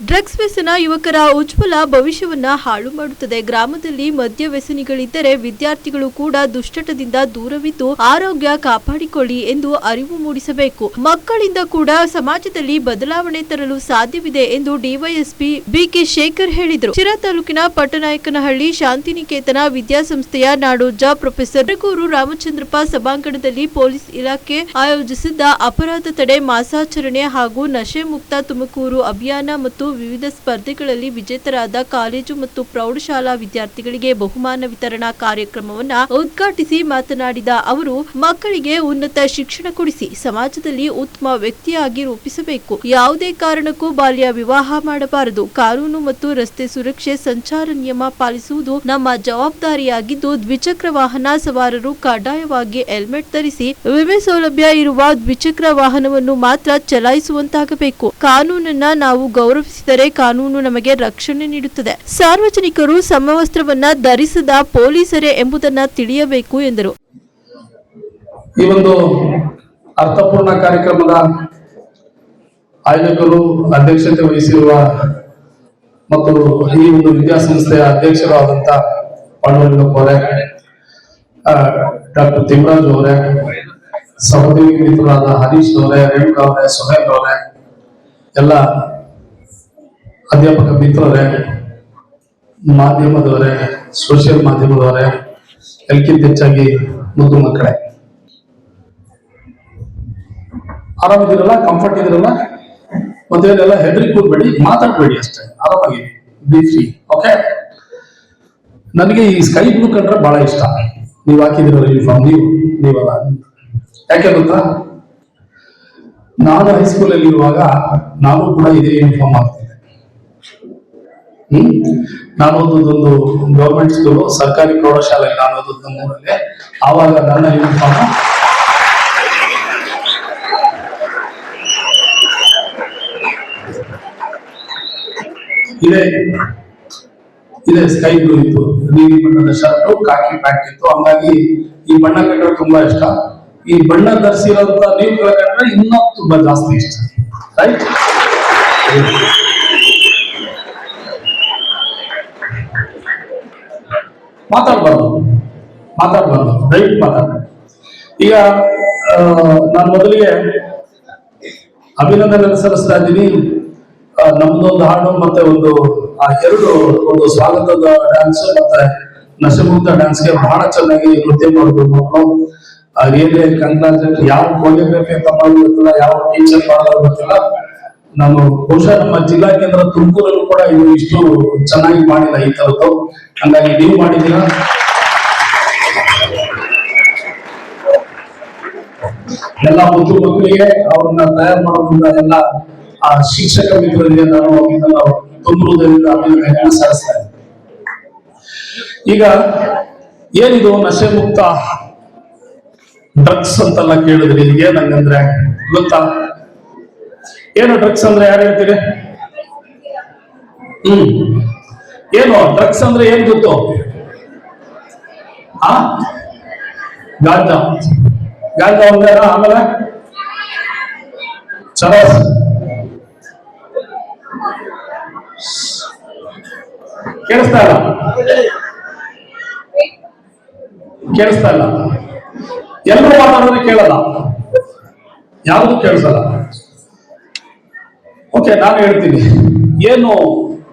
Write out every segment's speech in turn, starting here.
Drugs ವ್ಯಸನ ಯುವಕರ ಉಜ್ವಲ ಭವಿಷ್ಯವನ್ನ ಹಾಳು ಮಾಡುತ್ತದೆ. ಗ್ರಾಮದಲ್ಲಿ ಮದ್ಯ ವ್ಯಸನಿಗಳಿದ್ದರೆ ವಿದ್ಯಾರ್ಥಿಗಳು ಕೂಡ ದುಶ್ಚಟದಿಂದ ದೂರವಿದ್ದು ಆರೋಗ್ಯ ಕಾಪಾಡಿಕೊಳ್ಳಿ ಎಂದು ಅರಿವು ಮೂಡಿಸಬೇಕು. ಮಕ್ಕಳಿಂದ ಕೂಡ ಸಮಾಜದಲ್ಲಿ ಬದಲಾವಣೆ ತರಲು ಸಾಧ್ಯವಿದೆ ಎಂದು ಡಿವೈಎಸ್ಪಿ ಬಿಕೆ ಶೇಖರ್ ಹೇಳಿದರು. ಶಿರಾ ತಾಲೂಕಿನ ಪಟ್ಟನಾಯಕನಹಳ್ಳಿ ಶಾಂತಿನಿಕೇತನ ವಿದ್ಯಾಸಂಸ್ಥೆಯ ನಾಡೋಜ ಪ್ರೊಫೆಸರ್ ರಘೂರು ರಾಮಚಂದ್ರಪ್ಪ ಸಭಾಂಗಣದಲ್ಲಿ ಪೊಲೀಸ್ ಇಲಾಖೆ ಆಯೋಜಿಸಿದ್ದ ಅಪರಾಧ ತಡೆ ಮಾಸಾಚರಣೆ ಹಾಗೂ ನಶೆ ಮುಕ್ತ ತುಮಕೂರು ಅಭಿಯಾನ ಮತ್ತು ವಿವಿಧ ಸ್ಪರ್ಧೆಗಳಲ್ಲಿ ವಿಜೇತರಾದ ಕಾಲೇಜು ಮತ್ತು ಪ್ರೌಢಶಾಲಾ ವಿದ್ಯಾರ್ಥಿಗಳಿಗೆ ಬಹುಮಾನ ವಿತರಣಾ ಕಾರ್ಯಕ್ರಮವನ್ನು ಉದ್ಘಾಟಿಸಿ ಮಾತನಾಡಿದ ಅವರು, ಮಕ್ಕಳಿಗೆ ಉನ್ನತ ಶಿಕ್ಷಣ ಕೊಡಿಸಿ ಸಮಾಜದಲ್ಲಿ ಉತ್ತಮ ವ್ಯಕ್ತಿಯಾಗಿ ರೂಪಿಸಬೇಕು. ಯಾವುದೇ ಕಾರಣಕ್ಕೂ ಬಾಲ್ಯ ವಿವಾಹ ಮಾಡಬಾರದು. ಕಾನೂನು ಮತ್ತು ರಸ್ತೆ ಸುರಕ್ಷೆ ಸಂಚಾರ ನಿಯಮ ಪಾಲಿಸುವುದು ನಮ್ಮ ಜವಾಬ್ದಾರಿಯಾಗಿದ್ದು, ದ್ವಿಚಕ್ರ ವಾಹನ ಸವಾರರು ಕಡ್ಡಾಯವಾಗಿ ಹೆಲ್ಮೆಟ್ ಧರಿಸಿ ವಿಮೆ ಸೌಲಭ್ಯ ಇರುವ ದ್ವಿಚಕ್ರ ವಾಹನವನ್ನು ಮಾತ್ರ ಚಲಾಯಿಸುವಂತಾಗಬೇಕು. ಕಾನೂನನ್ನ ನಾವು ಗೌರವಿಸಿದರೆ ಕಾನೂನು ನಮಗೆ ರಕ್ಷಣೆ ನೀಡುತ್ತದೆ. ಸಾರ್ವಜನಿಕರು ಸಮವಸ್ತ್ರವನ್ನ ಧರಿಸದ ಪೊಲೀಸರೇ ಎಂಬುದನ್ನ ತಿಳಿಯಬೇಕು ಎಂದರು. ಈ ಒಂದು ಅರ್ಥಪೂರ್ಣ ಕಾರ್ಯಕ್ರಮದ ಆಯೋಜಕರು ಅಧ್ಯಕ್ಷತೆ ವಹಿಸಿರುವ ಮತ್ತು ಈ ಒಂದು ವಿದ್ಯಾಸಂಸ್ಥೆಯ ಅಧ್ಯಕ್ಷರು ಆದಂತ ಪಾಂಡುರಂಗಪ್ಪ ಅವರೇ, ಡಾಕ್ಟರ್ ತಿಮ್ಮರಾಜ್ ಅವರೇ, ಸಹೋದರಿ ಮಿತ್ರರಾದ ಹರೀಶ್ ಅವರೇ, ರೇಣುಕಾ ಅವರೇ, ಸುಹೇಲ್ ಅವರೇ, ಎಲ್ಲ ಅಧ್ಯಾಪಕ ಮಿತ್ರರೇ, ಮಾಧ್ಯಮದವರೇ, ಸೋಷಿಯಲ್ ಮಾಧ್ಯಮದವರೇ, ಎಲ್ಲಕ್ಕಿಂತ ಹೆಚ್ಚಾಗಿ ಮುದ್ದು ಮಕ್ಕಳೇ, ಆರಾಮಿದ್ದೀರಲ್ಲ? ಕಂಫರ್ಟ್ ಇದಿರಲ್ಲ? ಮತ್ತೇನೆಲ್ಲ ಹೆದರಿ ಕೂರ್ಬೇಡಿ, ಮಾತಾಡ್ಬೇಡಿ, ಅಷ್ಟೇ ಆರಾಮಾಗಿ ಬಿ ಫ್ರೀ. ಓಕೆ, ನನಗೆ ಈ ಸ್ಕೈ ಬ್ಲೂ ಕಂಡ್ರೆ ಬಹಳ ಇಷ್ಟ. ನೀವು ಹಾಕಿದಿರೋ ಯೂನಿಫಾರ್ಮ್ ನೀವಲ್ಲ. ಯಾಕೆ ಗೊತ್ತಾ? ನಾನು ಹೈಸ್ಕೂಲ್ ಅಲ್ಲಿ ಇರುವಾಗ ನಾನು ಕೂಡ ಇದೇ ಯೂನಿಫಾರ್ಮ್ ಹಾಕ್ತಿದ್ದೆ. ನಾನು ಓದೋದೊಂದು ಗೌರ್ಮೆಂಟ್ ಸ್ಕೂಲು, ಸರ್ಕಾರಿ ಪ್ರೌಢಶಾಲೆ ನಾನು ಓದೋದು ನಮ್ಮೂರಲ್ಲಿ. ಆವಾಗ ನನ್ನ ಯೂನಿಫಾರ್ಮ್ ಇದೇ ಸ್ಕೈ ಬ್ಲೂ ಇತ್ತು. ನೀಲಿ ಬಣ್ಣದ ಶರ್ಟು, ಕಾಕಿ ಪ್ಯಾಂಟ್ ಇತ್ತು. ಹಂಗಾಗಿ ಈ ಬಣ್ಣ ಕಂಡ್ರೆ ತುಂಬಾ ಇಷ್ಟ. ಈ ಬಣ್ಣ ಧರಿಸಿರೋಂತ ನೀವು ಕಂಡ್ರೆ ಇನ್ನೂ ತುಂಬಾ ಜಾಸ್ತಿ ಇಷ್ಟ. ರೈಟ್? ಮಾತಾಡ್ಬಾರ್ದು, ದಯವಿಟ್ಟು ಮಾತಾಡ್ಬಾರ್ದು. ಈಗ ನಾನು ಮೊದಲಿಗೆ ಅಭಿನಂದನೆ ಸಲ್ಲಿಸ್ತಾ ಇದ್ದೀನಿ. ನಮ್ದೊಂದು ಹಾಡು ಮತ್ತೆ ಒಂದು ಸ್ವಾಗತದ ಡ್ಯಾನ್ಸ್ ಮತ್ತೆ ನಶೆಮುಕ್ತ ಡ್ಯಾನ್ಸ್ಗೆ ಬಹಳ ಚೆನ್ನಾಗಿ ನೃತ್ಯ ಮಾಡೋದು ಮಕ್ಕಳು. Really congratulate. ಯಾವ ಕೊರಿಯೋಗ್ರಫಿ ಅಂತ ಮಾಡೋದು ಗೊತ್ತಿಲ್ಲ, ಯಾವ ಟೀಚರ್ ಮಾಡೋದು ಗೊತ್ತಿಲ್ಲ. ನಾನು ಬಹುಶಃ ನಮ್ಮ ಜಿಲ್ಲಾ ಕೇಂದ್ರ ತುಮಕೂರಲ್ಲೂ ಕೂಡ ಇದು ಇಷ್ಟು ಚೆನ್ನಾಗಿ ಮಾಡಿಲ್ಲ ಈ ತರದ್ದು. ಹಂಗಾಗಿ ನೀವು ಮಾಡಿದ್ದೀರಾ. ಎಲ್ಲ ಮುದ್ದು ಮಕ್ಕಳಿಗೆ ಅವ್ರನ್ನ ತಯಾರು ಮಾಡೋದ್ರಿಂದ ಎಲ್ಲ ಆ ಶಿಕ್ಷಕ ಮಿತ್ರರಿಗೆ ನಾನು ತುಂಬುವುದರಿಂದ ಅಭಿನಂದನೆ ಸಲ್ಲಿಸ್ತೇನೆ. ಈಗ ಏನಿದು ನಶೆ ಮುಕ್ತ ಡ್ರಗ್ಸ್ ಅಂತೆಲ್ಲ ಕೇಳಿದ್ರಿ. ಏನಂಗಂದ್ರೆ ಗೊತ್ತಾ? ಏನು ಡ್ರಗ್ಸ್ ಅಂದ್ರೆ ಯಾರು ಹೇಳ್ತೀರಿ? ಏನು ಡ್ರಗ್ಸ್ ಅಂದ್ರೆ ಏನ್ ಗೊತ್ತು? ಗಾಂಜಾ ಒಂದೇನ? ಆಮೇಲೆ ಚರಸ್, ಕೇಳಿಸ್ತಾ ಇಲ್ಲ? ಎಲ್ಲರೂ ಮಾತಾಡಿದ್ರೆ ಕೇಳಲ್ಲ, ಯಾವುದು ಕೇಳಿಸಲ್ಲ. ಓಕೆ, ನಾನು ಹೇಳ್ತೀನಿ ಏನು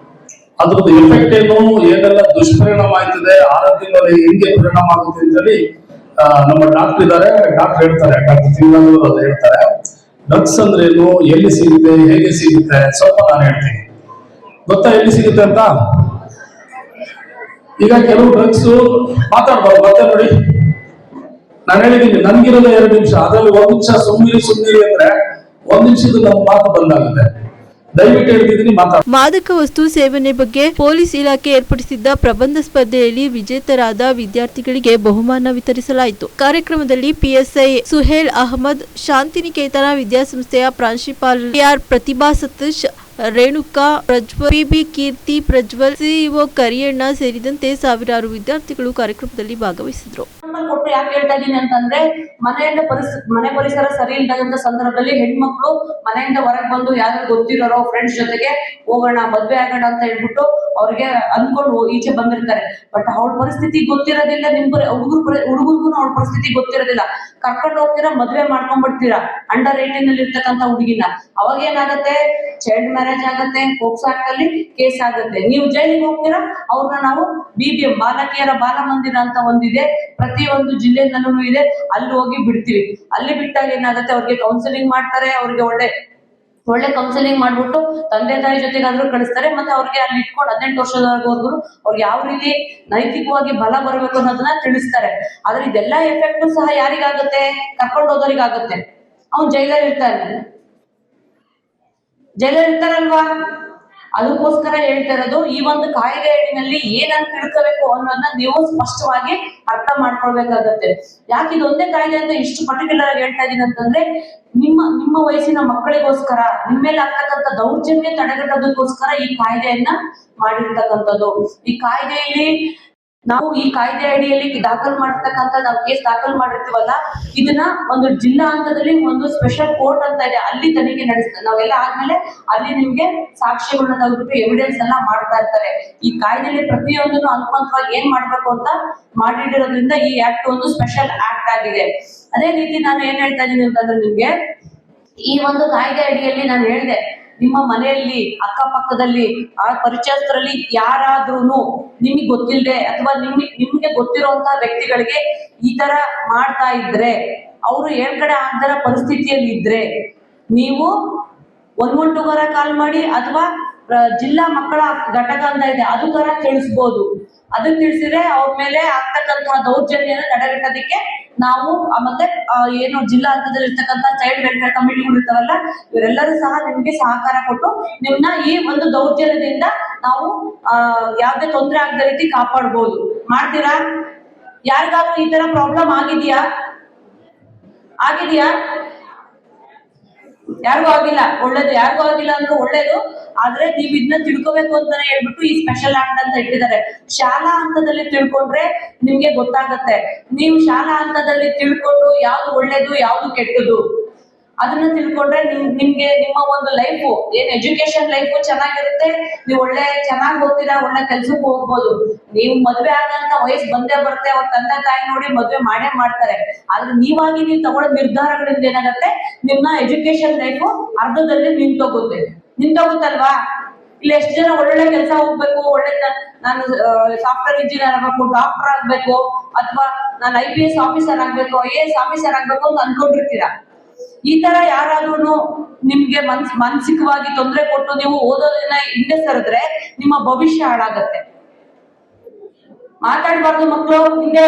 ಅದ್ರದ್ದು ಎಫೆಕ್ಟ್ ಏನು, ಏನೆಲ್ಲ ದುಷ್ಪರಿಣಾಮ ಆಯ್ತದೆ, ಆರೋಗ್ಯದ ಮೇಲೆ ಹೆಂಗೆ ಪರಿಣಾಮ ಆಗುತ್ತೆ ಅಂತೇಳಿ ನಮ್ಮ ಡಾಕ್ಟರ್ ಇದ್ದಾರೆ, ಡಾಕ್ಟರ್ ಹೇಳ್ತಾರೆ, ಡಾಕ್ಟರ್ ತಿಮ್ಮರಾಜ್ ಅವರು ಹೇಳ್ತಾರೆ. ಡ್ರಗ್ಸ್ ಅಂದ್ರೆ ಏನು, ಎಲ್ಲಿ ಸಿಗುತ್ತೆ, ಹೇಗೆ ಸಿಗುತ್ತೆ, ಸ್ವಲ್ಪ ನಾನು ಹೇಳ್ತೀನಿ. ಗೊತ್ತಾ ಎಲ್ಲಿ ಸಿಗುತ್ತೆ ಅಂತ? ಈಗ ಕೆಲವು ಡ್ರಗ್ಸ್ ಮಾತಾಡ್ಬಾರ್ದು. ಮತ್ತೆ ನೋಡಿ, ನಾನು ಹೇಳಿದ್ದೀನಿ ನನ್ಗಿರೋದು 2 ನಿಮಿಷ, ಅದರಲ್ಲಿ 1 ನಿಮಿಷ ಸುಮ್ಮನಿರಿ ಅಂದ್ರೆ 1 ನಿಮಿಷದ ನಮ್ಮ ಮಾತು ಬಂದಾಗುತ್ತೆ. ದಯವಿಟ್ಟು ಹೇಳ್ತಿದ್ದೀನಿ, ಮಾದಕ ವಸ್ತು ಸೇವನೆ ಬಗ್ಗೆ ಪೊಲೀಸ್ ಇಲಾಖೆ ಏರ್ಪಡಿಸಿದ್ದ ಪ್ರಬಂಧ ಸ್ಪರ್ಧೆಯಲ್ಲಿ ವಿಜೇತರಾದ ವಿದ್ಯಾರ್ಥಿಗಳಿಗೆ ಬಹುಮಾನ ವಿತರಿಸಲಾಯಿತು. ಕಾರ್ಯಕ್ರಮದಲ್ಲಿ ಪಿಎಸ್ಐ ಸುಹೇಲ್ ಅಹಮದ್, ಶಾಂತಿನಿಕೇತನ ವಿದ್ಯಾಸಂಸ್ಥೆಯ ಪ್ರಾಂಶುಪಾಲ ಆರ್ ಪ್ರತಿಭಾ ಸತೀಶ್, ರೇಣುಕಾ, ಪ್ರಜ್ವಲ್, ಪಿಬಿ ಕೀರ್ತಿ, ಪ್ರಜ್ವಲ್, ಸಿಇಒ ಕರಿಯಣ್ಣ ಸೇರಿದಂತೆ ಸಾವಿರಾರು ವಿದ್ಯಾರ್ಥಿಗಳು ಕಾರ್ಯಕ್ರಮದಲ್ಲಿ ಭಾಗವಹಿಸಿದರು. ಕೊಟ್ಟು ಯಾಕೆ ಹೇಳ್ತಾ ಇದ್ದೀನಿ ಅಂತಂದ್ರೆ, ಮನೆ ಪರಿಸರ ಸರಿ ಇಲ್ಲದಂತ ಸಂದರ್ಭದಲ್ಲಿ ಹೆಣ್ಮಕ್ಳು ಮನೆಯಿಂದ ಹೊರಗೆ ಬಂದು ಯಾರು ಗೊತ್ತಿರೋರೋ ಫ್ರೆಂಡ್ಸ್ ಜೊತೆಗೆ ಹೋಗೋಣ, ಮದ್ವೆ ಆಗೋಣ ಅಂತ ಹೇಳ್ಬಿಟ್ಟು ಅವ್ರಿಗೆ ಅಂದ್ಕೊಂಡು ಈಚೆ ಬಂದಿರ್ತಾರೆ. ಬಟ್ ಅವ್ರ ಪರಿಸ್ಥಿತಿ ಗೊತ್ತಿರೋದಿಲ್ಲ, ಹುಡುಗರ್ಗು ಅವ್ರ ಪರಿಸ್ಥಿತಿ ಗೊತ್ತಿರೋದಿಲ್ಲ. ಕರ್ಕೊಂಡು ಹೋಗ್ತೀರಾ, ಮದ್ವೆ ಮಾಡ್ಕೊಂಡ್ಬಿಡ್ತೀರಾ ಅಂಡರ್ 18 ಅಲ್ಲಿ ಇರ್ತಕ್ಕಂಥ ಹುಡುಗಿನ. ಅವಾಗ ಏನಾಗುತ್ತೆ, ಚೈಲ್ಡ್ ಮ್ಯಾರೇಜ್ ಆಗುತ್ತೆ, ಪೋಕ್ಸೋ ಆಕ್ಟ್ ಅಲ್ಲಿ ಕೇಸ್ ಆಗುತ್ತೆ. ನೀವು ಜೈಲಿಗೆ ಹೋಗ್ತೀರಾ, ಅವ್ರನ್ನ ನಾವು BBM ಬಾಲಕಿಯರ ಬಾಲ ಮಂದಿರ ಅಂತ ಒಂದಿದೆ, ಪ್ರತಿಯೊಂದು ಜಿಲ್ಲೆನಲ್ಲೂ ಇದೆ, ಅಲ್ಲಿ ಹೋಗಿ ಬಿಡ್ತೀವಿ. ಅಲ್ಲಿ ಬಿಟ್ಟಾಗ ಏನಾಗುತ್ತೆ, ಅವ್ರಿಗೆ ಕೌನ್ಸಿಲಿಂಗ್ ಮಾಡ್ತಾರೆ, ಅವ್ರಿಗೆ ಒಳ್ಳೆ ಕೌನ್ಸಿಲಿಂಗ್ ಮಾಡ್ಬಿಟ್ಟು ತಂದೆ ತಾಯಿ ಜೊತೆಗಾದ್ರೂ ಕಳಿಸ್ತಾರೆ. ಮತ್ತೆ ಅವ್ರಿಗೆ ಅಲ್ಲಿ ಇಟ್ಕೊಂಡು 18 ವರ್ಷದವರೆಗೂ ಅವ್ರಿಗೆ ಯಾವ ರೀತಿ ನೈತಿಕವಾಗಿ ಬಲ ಬರಬೇಕು ಅನ್ನೋದನ್ನ ತಿಳಿಸ್ತಾರೆ. ಆದ್ರೆ ಇದೆಲ್ಲ ಎಫೆಕ್ಟ್ ಸಹ ಯಾರಿಗಾಗುತ್ತೆ, ಕರ್ಕೊಂಡು ಹೋದವರಿಗಾಗುತ್ತೆ. ಅವ್ನು ಜೈಲಲ್ಲಿ ಇರ್ತಾರಲ್ವಾ. ಅದಕ್ಕೋಸ್ಕರ ಹೇಳ್ತಾ ಇರೋದು, ಈ ಒಂದು ಕಾಯ್ದೆ ಅಡಿನಲ್ಲಿ ಏನಂತ ತಿಳ್ಕೋಬೇಕು ಅನ್ನೋದನ್ನ ನೀವು ಸ್ಪಷ್ಟವಾಗಿ ಅರ್ಥ ಮಾಡ್ಕೊಳ್ಬೇಕಾಗತ್ತೆ. ಯಾಕೆ ಇದೊಂದೇ ಕಾಯ್ದೆ ಅಂತ ಇಷ್ಟು ಪರ್ಟಿಕ್ಯುಲರ್ ಆಗಿ ಹೇಳ್ತಾ ಇದೀನಿ ಅಂತಂದ್ರೆ, ನಿಮ್ಮ ವಯಸ್ಸಿನ ಮಕ್ಕಳಿಗೋಸ್ಕರ, ನಿಮ್ಮ ಮೇಲೆ ಆಗ್ತಕ್ಕಂಥ ದೌರ್ಜನ್ಯ ತಡೆಗಟ್ಟೋದಕ್ಕೋಸ್ಕರ ಈ ಕಾಯ್ದೆಯನ್ನ ಮಾಡಿರ್ತಕ್ಕಂಥದ್ದು. ಈ ಕಾಯ್ದೆಯಲ್ಲಿ ನಾವು ಈ ಕಾಯ್ದೆ ಅಡಿಯಲ್ಲಿ ನಾವು ಕೇಸ್ ದಾಖಲು ಮಾಡಿರ್ತೀವಲ್ಲ, ಇದನ್ನ ಒಂದು ಜಿಲ್ಲಾ ಹಂತದಲ್ಲಿ ಒಂದು ಸ್ಪೆಷಲ್ ಕೋರ್ಟ್ ಅಂತ ಇದೆ, ಅಲ್ಲಿ ತನಿಖೆ ನಡೆಸ್ತಾರೆ. ನಾವೆಲ್ಲ ಆದ್ಮೇಲೆ ಅಲ್ಲಿ ನಿಮ್ಗೆ ಸಾಕ್ಷ್ಯಗಳನ್ನ ತೆಗೆದ್ಬಿಟ್ಟು ಎವಿಡೆನ್ಸ್ ಎಲ್ಲ ಮಾಡ್ತಾ ಇರ್ತಾರೆ. ಈ ಕಾಯ್ದೆಯಲ್ಲಿ ಪ್ರತಿಯೊಂದನ್ನು ಹಂತವಾಗಿ ಏನ್ ಮಾಡ್ಬೇಕು ಅಂತ ಮಾಡಿಡಿರೋದ್ರಿಂದ ಈ ಆಕ್ಟ್ ಒಂದು ಸ್ಪೆಷಲ್ ಆಕ್ಟ್ ಆಗಿದೆ. ಅದೇ ರೀತಿ ನಾನು ಏನ್ ಹೇಳ್ತಾ ಇದೀನಿ ಅಂತಂದ್ರೆ, ನಿಮ್ಗೆ ಈ ಒಂದು ಕಾಯ್ದೆ ಅಡಿಯಲ್ಲಿ ನಾನು ಹೇಳಿದೆ, ನಿಮ್ಮ ಮನೆಯಲ್ಲಿ ಅಕ್ಕಪಕ್ಕದಲ್ಲಿ ಆ ಪರಿಚಯಸ್ಥರಲ್ಲಿ ಯಾರಾದ್ರೂ ನಿಮಗೆ ಗೊತ್ತಿಲ್ಲದೆ ಅಥವಾ ನಿಮ್ಗೆ ಗೊತ್ತಿರುವಂತಹ ವ್ಯಕ್ತಿಗಳಿಗೆ ಈ ತರ ಮಾಡ್ತಾ ಇದ್ರೆ, ಅವರು ಕಡೆ ಆಗದ ಪರಿಸ್ಥಿತಿಯಲ್ಲಿ ಇದ್ರೆ, ನೀವು 112 ಕಾಲ್ ಮಾಡಿ ಅಥವಾ ಜಿಲ್ಲಾ ಮಕ್ಕಳ ಘಟಕ ಅಂತ ಇದೆ, ಅದು ತರ ತಿಳಿಸ್ಬೋದು. ಅದನ್ನ ತಿಳಿಸಿದ್ರೆ ಅವ್ರ ಮೇಲೆ ಆಗ್ತಕ್ಕಂತಹ ದೌರ್ಜನ್ಯನ ತಡೆಗಟ್ಟೋದಕ್ಕೆ ನಾವು ಮತ್ತೆ ಏನು ಜಿಲ್ಲಾ ಹಂತದಲ್ಲಿ ಇರ್ತಕ್ಕಂಥ ಚೈಲ್ಡ್ ವೆಲ್ಫೇರ್ ಕಮಿಟಿಗಳು ಇರ್ತಾವಲ್ಲ, ಇವರೆಲ್ಲರೂ ಸಹ ನಿಮ್ಗೆ ಸಹಕಾರ ಕೊಟ್ಟು ನಿಮ್ನ ಈ ಒಂದು ದೌರ್ಜನ್ಯದಿಂದ ನಾವು ಯಾವ್ದೇ ತೊಂದರೆ ಆಗದ ರೀತಿ ಕಾಪಾಡ್ಬೋದು. ಮಾಡ್ತೀರಾ? ಯಾರಿಗಾದ್ರೂ ಈ ತರ ಪ್ರಾಬ್ಲಮ್ ಆಗಿದ್ಯಾ? ಯಾರಿಗೂ ಆಗಿಲ್ಲ, ಒಳ್ಳೇದು. ಯಾರಿಗೂ ಆಗಿಲ್ಲ ಅಂದ್ರೆ ಒಳ್ಳೇದು. ಆದ್ರೆ ನೀವು ಇದನ್ನ ತಿಳ್ಕೋಬೇಕು ಅಂತಾನೆ ಹೇಳ್ಬಿಟ್ಟು ಈ ಸ್ಪೆಷಲ್ ಆಕ್ಟ್ ಅಂತ ಇಟ್ಟಿದ್ದಾರೆ. ಶಾಲಾ ಹಂತದಲ್ಲಿ ತಿಳ್ಕೊಂಡ್ರೆ ನಿಮ್ಗೆ ಗೊತ್ತಾಗತ್ತೆ. ನೀವು ಶಾಲಾ ಹಂತದಲ್ಲಿ ತಿಳ್ಕೊಂಡು ಯಾವ್ದು ಒಳ್ಳೇದು ಯಾವ್ದು ಕೆಟ್ಟದ್ದು ಅದನ್ನ ತಿಳ್ಕೊಂಡ್ರೆ ನಿಮ್ಗೆ ನಿಮ್ಮ ಒಂದು ಲೈಫು ಏನ್ ಎಜುಕೇಶನ್ ಲೈಫು ಚೆನ್ನಾಗಿರುತ್ತೆ. ನೀವು ಚೆನ್ನಾಗಿ ಓದ್ತೀರಾ, ಒಳ್ಳೆ ಕೆಲ್ಸಕ್ಕೆ ಹೋಗ್ಬೋದು. ನೀವು ಮದ್ವೆ ಆಗಂತ ವಯಸ್ಸು ಬಂದೇ ಬರುತ್ತೆ, ಅವ್ರ ತಂದೆ ತಾಯಿ ನೋಡಿ ಮದ್ವೆ ಮಾಡೇ ಮಾಡ್ತಾರೆ. ಆದ್ರೆ ನೀವು ತಗೊಳ್ಳೋ ನಿರ್ಧಾರಗಳಿಂದ ಏನಾಗುತ್ತೆ, ನಿಮ್ಮ ಎಜುಕೇಶನ್ ಲೈಫು ಅರ್ಧದಲ್ಲಿ ನಿಂತೋಗುತ್ತಲ್ವಾ. ಇಲ್ಲಿ ಎಷ್ಟು ಜನ ಒಳ್ಳೆ ಕೆಲಸ ಹೋಗ್ಬೇಕು, ನಾನು ಸಾಫ್ಟ್ವೇರ್ ಇಂಜಿನಿಯರ್ ಆಗ್ಬೇಕು, ಡಾಕ್ಟರ್ ಆಗ್ಬೇಕು, ಅಥವಾ ನಾನು IPS ಆಫೀಸರ್ ಆಗ್ಬೇಕು, IAS ಆಫೀಸರ್ ಆಗ್ಬೇಕು ಅಂತ ಅನ್ಕೊಂಡಿರ್ತೀರಾ. ಈ ತರ ಯಾರಾದ್ರೂ ನಿಮ್ಗೆ ಮಾನಸಿಕವಾಗಿ ತೊಂದರೆ ಕೊಟ್ಟು ನೀವು ಓದೋದನ್ನ ಹಿಂದೆ ಸರಿದ್ರೆ ನಿಮ್ಮ ಭವಿಷ್ಯ ಹಾಳಾಗತ್ತೆ. ಮಾತಾಡ್ಬಾರ್ದು ಮಕ್ಕಳು ಹಿಂದೆ.